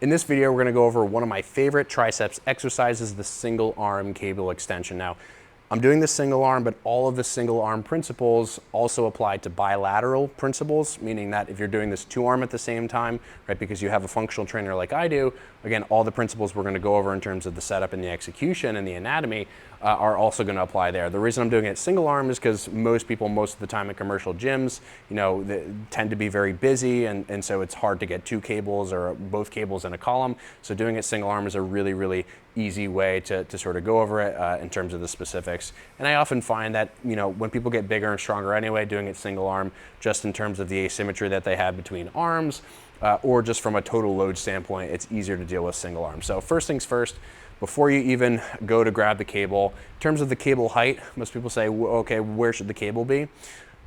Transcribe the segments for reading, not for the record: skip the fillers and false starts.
In this video, we're gonna go over one of my favorite triceps exercises, the single arm cable extension. Now, I'm doing the single arm, but all of the single arm principles also apply to bilateral principles, meaning that if you're doing this two arm at the same time, right, because you have a functional trainer like I do, again, all the principles we're gonna go over in terms of the setup and the execution and the anatomy are also gonna apply there. The reason I'm doing it single arm is because most people, most of the time in commercial gyms, you know, they tend to be very busy, and so it's hard to get two cables or both cables in a column. So doing it single arm is a really, really easy way to sort of go over it in terms of the specifics. And I often find that, you know, when people get bigger and stronger anyway, doing it single arm, just in terms of the asymmetry that they have between arms, or just from a total load standpoint, it's easier to deal with single arm. So first things first, before you even go to grab the cable, in terms of the cable height, most people say, okay, where should the cable be?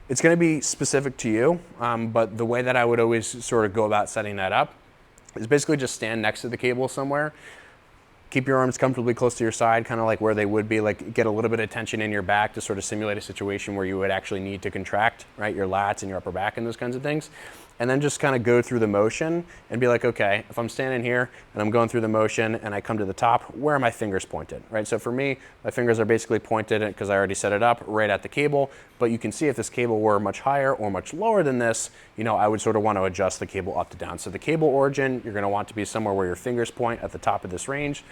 It's gonna be specific to you, but the way that I would always sort of go about setting that up is basically just stand next to the cable somewhere. Keep your arms comfortably close to your side, kind of like where they would be, like get a little bit of tension in your back to sort of simulate a situation where you would actually need to contract, right, your lats and your upper back and those kinds of things. And then just kind of go through the motion and be like, okay, if I'm standing here and I'm going through the motion and I come to the top, where are my fingers pointed, right? So for me, my fingers are basically pointed, because I already set it up, right at the cable. But you can see if this cable were much higher or much lower than this, you know, I would sort of want to adjust the cable up to down. So the cable origin, you're going to want to be somewhere where your fingers point at the top of this range.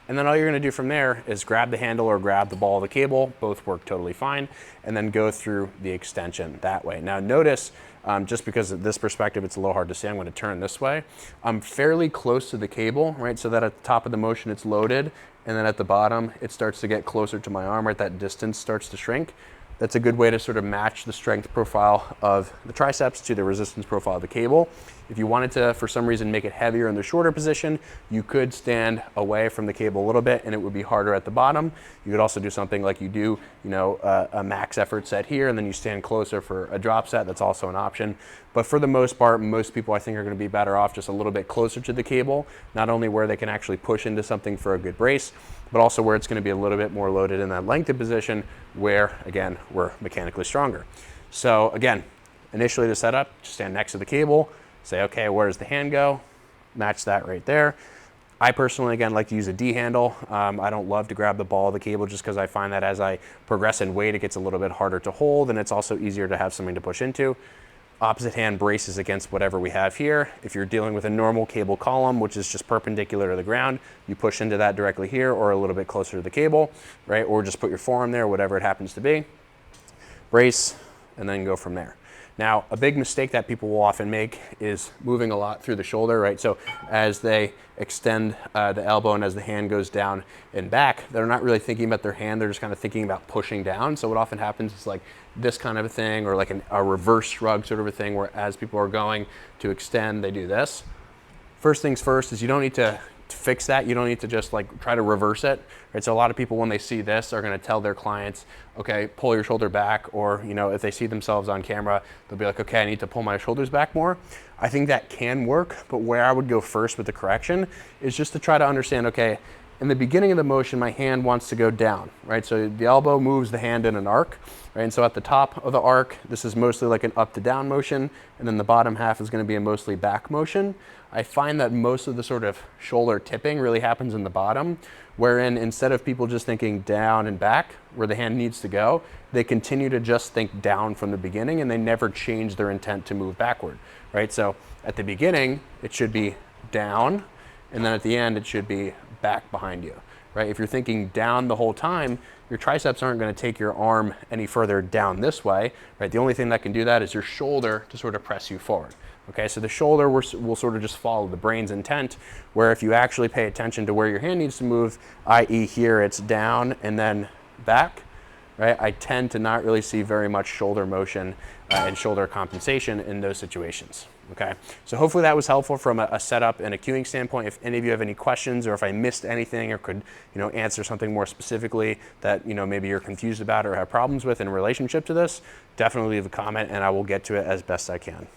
And then all you're gonna do from there is grab the handle or grab the ball of the cable, both work totally fine, and then go through the extension that way. Now notice, just because of this perspective, it's a little hard to see, I'm gonna turn this way. I'm fairly close to the cable, right? So that at the top of the motion, it's loaded, and then at the bottom, it starts to get closer to my arm, right? That distance starts to shrink. That's a good way to sort of match the strength profile of the triceps to the resistance profile of the cable. If you wanted to, for some reason, make it heavier in the shorter position, you could stand away from the cable a little bit and it would be harder at the bottom. You could also do something like you do, you know, a max effort set here and then you stand closer for a drop set. That's also an option. But for the most part, most people I think are gonna be better off just a little bit closer to the cable, not only where they can actually push into something for a good brace, but also where it's gonna be a little bit more loaded in that lengthened position where, again, we're mechanically stronger. So again, initially to set up, just stand next to the cable, say, okay, where does the hand go? Match that right there. I personally, again, like to use a D handle. I don't love to grab the ball of the cable just because I find that as I progress in weight, it gets a little bit harder to hold and it's also easier to have something to push into. Opposite hand braces against whatever we have here. If you're dealing with a normal cable column, which is just perpendicular to the ground, you push into that directly here or a little bit closer to the cable, right? Or just put your forearm there, whatever it happens to be. Brace, and then go from there. Now, a big mistake that people will often make is moving a lot through the shoulder, right? So as they extend the elbow and as the hand goes down and back, they're not really thinking about their hand, they're just kind of thinking about pushing down. So what often happens is like this kind of a thing, or like a reverse shrug sort of a thing, where as people are going to extend, they do this. First things first is you don't need to fix that. You don't need to just like try to reverse it, right? So a lot of people, when they see this, are going to tell their clients, okay, pull your shoulder back, or, you know, if they see themselves on camera, they'll be like, okay, I need to pull my shoulders back more. I think that can work, but where I would go first with the correction is just to try to understand, okay, in the beginning of the motion, my hand wants to go down, right? So the elbow moves the hand in an arc, right? And so at the top of the arc, this is mostly like an up to down motion, and then the bottom half is going to be a mostly back motion. I find that most of the sort of shoulder tipping really happens in the bottom, wherein instead of people just thinking down and back, where the hand needs to go, they continue to just think down from the beginning, and they never change their intent to move backward, right? So at the beginning, it should be down, and then at the end, it should be back behind you, right? If you're thinking down the whole time, your triceps aren't going to take your arm any further down this way, right? The only thing that can do that is your shoulder to sort of press you forward. Okay, so the shoulder will sort of just follow the brain's intent, where if you actually pay attention to where your hand needs to move, i.e. here it's down and then back, right? I tend to not really see very much shoulder motion and shoulder compensation in those situations. Okay, so hopefully that was helpful from a setup and a cueing standpoint. If any of you have any questions, or if I missed anything or could, you know, answer something more specifically that, you know, maybe you're confused about or have problems with in relationship to this, definitely leave a comment and I will get to it as best I can.